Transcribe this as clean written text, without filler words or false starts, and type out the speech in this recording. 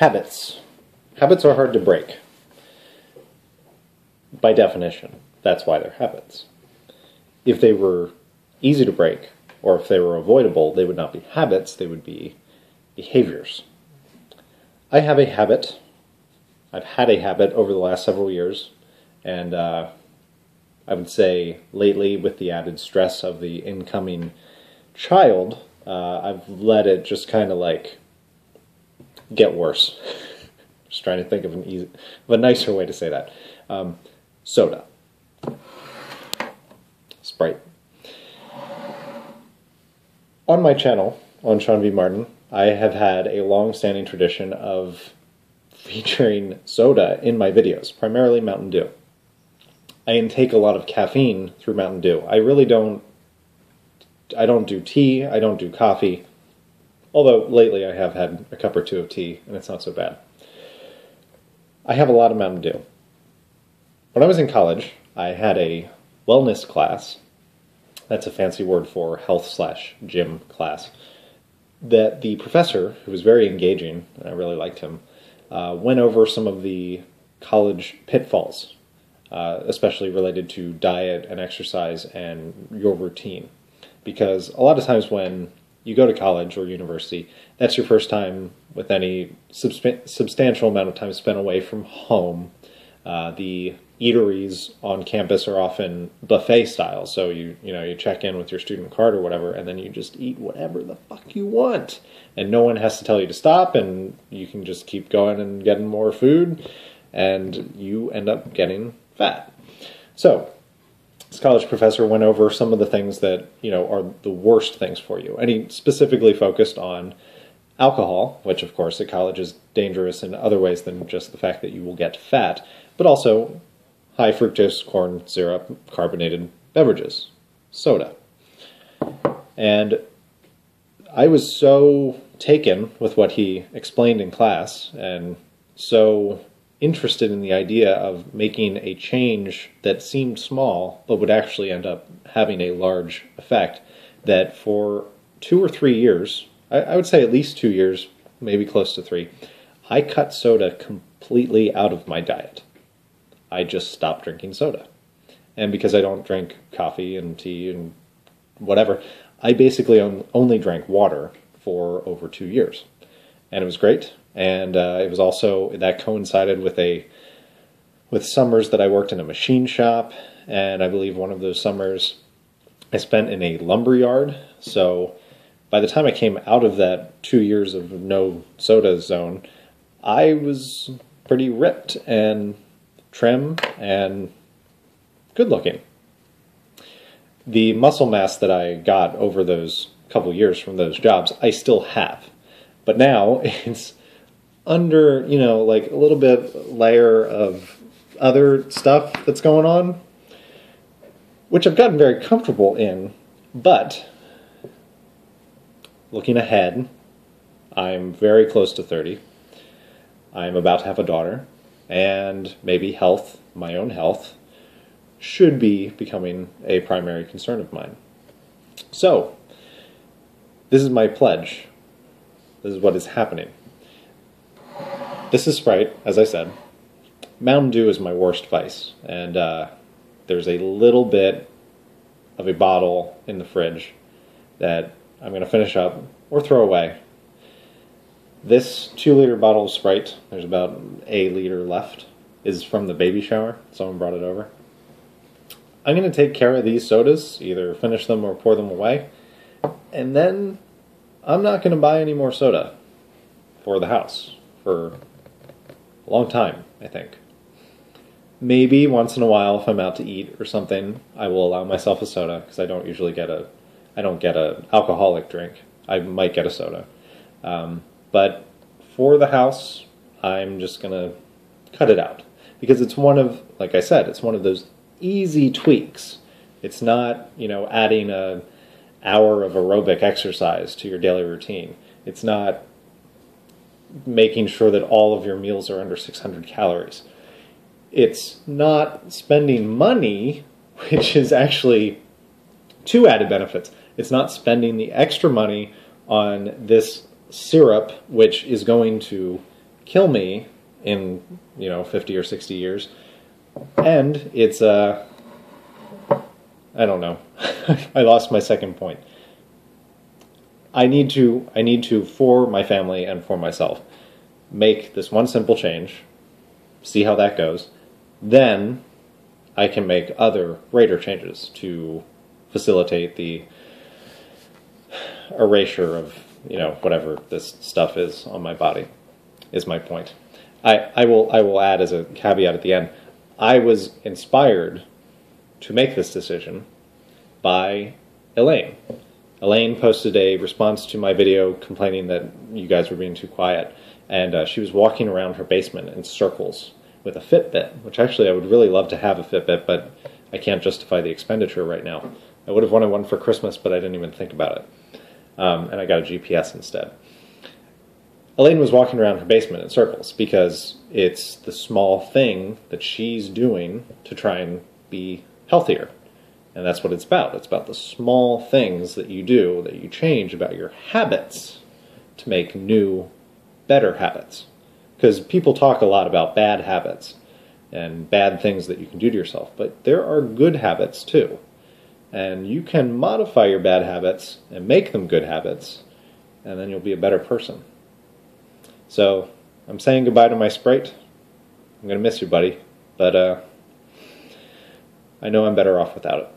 Habits. Habits are hard to break. By definition, that's why they're habits. If they were easy to break, or if they were avoidable, they would not be habits, they would be behaviors. I have a habit. I've had a habit over the last several years, and I would say lately, with the added stress of the incoming child, I've let it just kind of like get worse. Just trying to think of a nicer way to say that. Soda. Sprite. On my channel, on Sean V. Martin, I have had a long-standing tradition of featuring soda in my videos, primarily Mountain Dew. I intake a lot of caffeine through Mountain Dew. I don't do tea, I don't do coffee, although lately I have had a cup or two of tea, and it's not so bad. I have a lot of Mountain Dew. When I was in college, I had a wellness class. That's a fancy word for health/gym class. That the professor, who was very engaging, and I really liked him, went over some of the college pitfalls, especially related to diet and exercise and your routine. Because a lot of times when you go to college or university, that's your first time with any substantial amount of time spent away from home. The eateries on campus are often buffet style, so you check in with your student card or whatever, and then you just eat whatever the fuck you want, and no one has to tell you to stop, and you can just keep going and getting more food, and you end up getting fat. So this college professor went over some of the things that are the worst things for you, and he specifically focused on alcohol, which of course at college is dangerous in other ways than just the fact that you will get fat, but also high fructose corn syrup, carbonated beverages, soda. And I was so taken with what he explained in class and so interested in the idea of making a change that seemed small but would actually end up having a large effect, that for 2 or 3 years, I would say at least 2 years, maybe close to 3, I cut soda completely out of my diet. I just stopped drinking soda. And because I don't drink coffee and tea and whatever, I basically only drank water for over 2 years. And it was great. And it was also, that coincided with summers that I worked in a machine shop. And I believe one of those summers I spent in a lumber yard. So by the time I came out of that 2 years of no soda zone, I was pretty ripped and trim and good looking. The muscle mass that I got over those couple years from those jobs, I still have. But now it's under, like a little bit layer of other stuff that's going on, which I've gotten very comfortable in, but looking ahead, I'm very close to 30. I'm about to have a daughter, and maybe health, my own health, should be becoming a primary concern of mine. So, this is my pledge. This is what is happening. This is Sprite, as I said. Mountain Dew is my worst vice, and there's a little bit of a bottle in the fridge that I'm going to finish up or throw away. This 2-liter bottle of Sprite, there's about a liter left, is from the baby shower. Someone brought it over. I'm going to take care of these sodas, either finish them or pour them away, and then I'm not going to buy any more soda for the house for a long time, I think. Maybe once in a while, if I'm out to eat or something, I will allow myself a soda, because I don't usually get an alcoholic drink. I might get a soda. But for the house, I'm just going to cut it out. Because it's one of, like I said, it's one of those easy tweaks. It's not, adding an hour of aerobic exercise to your daily routine. It's not making sure that all of your meals are under 600 calories. It's not spending money, which is actually 2 added benefits. It's not spending the extra money on this syrup, which is going to kill me in 50 or 60 years, and it's I don't know. I lost my second point. I need to, for my family and for myself, make this one simple change, see how that goes, then I can make other greater changes to facilitate the erasure of, whatever this stuff is on my body, is my point. I will add as a caveat at the end, I was inspired to make this decision by Elaine. Elaine posted a response to my video complaining that you guys were being too quiet, and she was walking around her basement in circles with a Fitbit, which actually I would really love to have a Fitbit, but I can't justify the expenditure right now. I would have wanted one for Christmas, but I didn't even think about it. And I got a GPS instead. Elaine was walking around her basement in circles because it's the small thing that she's doing to try and be healthier. And that's what it's about. It's about the small things that you do, that you change about your habits to make new, better habits. Because people talk a lot about bad habits and bad things that you can do to yourself, but there are good habits too. And you can modify your bad habits and make them good habits, and then you'll be a better person. So, I'm saying goodbye to my Sprite. I'm going to miss you, buddy, but I know I'm better off without it.